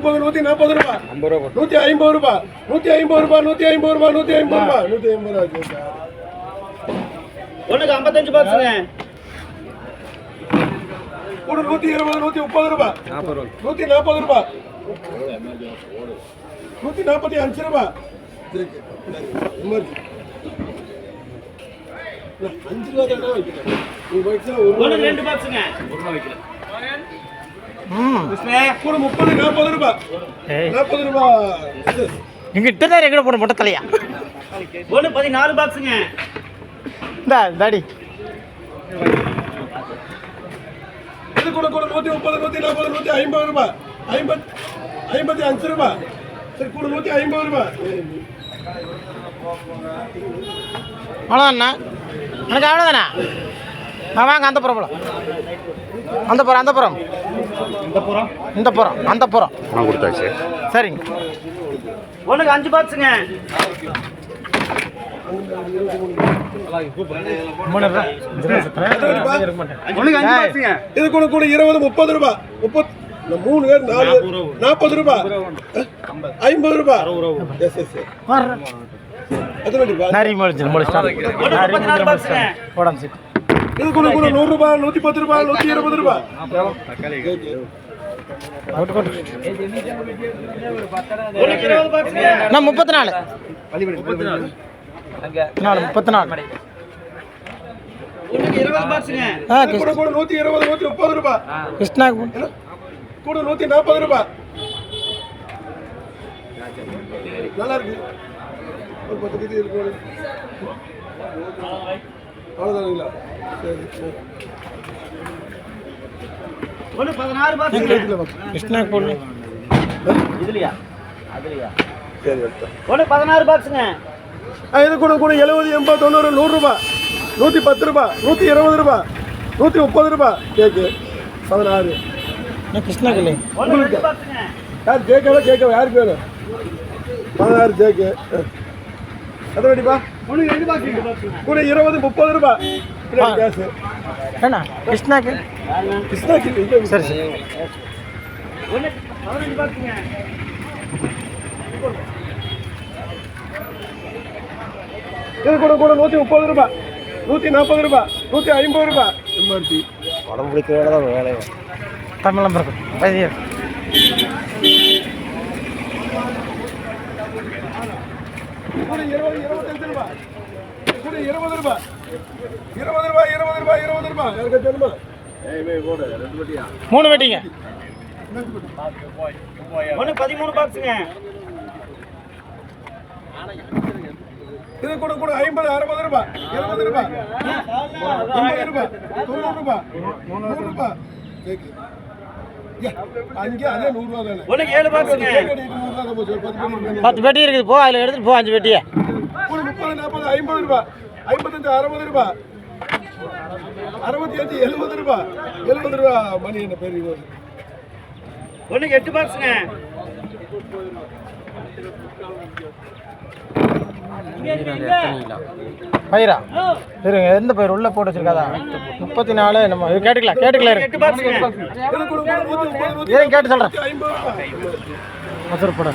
140 ரூபா 150 ரூபா 150 ரூபா 150 ரூபா 150 ரூபா 150 ரூபா ஒண்ணுக்கு 55 பாக்ஸுங்க. கூட 120 130 ரூபா 140 ரூபா 145 ரூபா 5 ரூபா தானே வைக்கிறேன். நீ வைச்சா ஒண்ணு 2 பாக்ஸுங்க. ஒண்ணு வைக்கிறேன். கூட 30 40 ரூபா 40 ரூபா நீங்க இத்தனை எங்கட போற மொட்டை தலையா ஒண்ணு 14 பாக்ஸுங்க. இந்த டாடி இது கூட 130 140 150 ரூபா 55 ரூபா சரி கூட 150 ரூபா அவ்வளோதாண்ணா எனக்கு அவ்வளோதானே வாங்க அந்த புறம் அந்த புறம் கொடுத்தாச்சு. சரிங்க. ஒண்ணுக்கு 5 பாக்ஸுங்க. இது கூட 20 30 ரூபா 3 பேர் 4 40 ரூபா 50 ரூபா இது கூட 100 ரூபா 110 ரூபா 120 ரூபா ஒண்ணுக்கு 20 பாக்ஸுங்க. நான் 34 ஒண்ணுக்கு 20 பாக்ஸுங்க. கூட 120 130 ரூபா கிருஷ்ணா கூட 140 ரூபா நல்லா இருக்கு ஒரு 10 கிலோ இருக்கு அவ்வளவுதானுங்களா சரி சரி ஒண்ணு 16 பாக்ஸுங்க. கிருஷ்ணா போடு இதுலயா சரி ஒண்ணு 16 பாக்ஸுங்க. இது கூட 70 80 90 100 ரூபா 110 ரூபா 120 ரூபா 130 ரூபா கேக்கு 16 கிருஷ்ணா கிளி ஒண்ணு 2 பாக்ஸுங்க. யார் கேட்கவா யாருக்கு வேணும் 16 கேக்கு அதை வேண்டிப்பா ஒன்று 2 பாக்ஸுங்க கூட 20 30 ரூபா கேஸு என்ன கிருஷ்ணாக்கு சரி சரி ஒண்ணு 15 பாக்ஸுங்க. இது கூட 130 ரூபா 140 ரூபா 150 ரூபா எம்ஆர்பி உடம்பு பிடிக்கிறத வேலை தமிழ் இருக்கும் வைத்தியர் கூட 20 25 ரூபா கூட 20 ரூபா 20 ரூபா 20 ரூபா 20 ரூபா யாருக்கு தெரியுமா போடு 2 வட்டியா 3 வெட்டிங்க ஒண்ணு 13 பாக்ஸுங்க. இது கூட 50 60 ரூபா 70 ரூபா 80 ரூபா 90 ரூபா 100 ரூபா கேக்கு அங்கே அதே 100 ரூபா தானே ஒண்ணுக்கு 7 பாக்ஸுங்க. 10 வெட்டி இருக்குது போ அதில் எடுத்துட்டு போ 5 வெட்டியை கூட 30 40 50 ரூபா 55 60 ரூபா 65 70 ரூபா 70 ரூபா மணி என்ன பேர் இது ஒண்ணுக்கு 8 பாக்ஸுங்க. பயிரா இருங்க எந்த பயிர் உள்ள போட்டு வச்சிருக்காதா 34 நம்ம கேட்டுக்கலாம் 8 பாக்ஸுங்க. கேட்டு சொல்றேன் மசூர் போட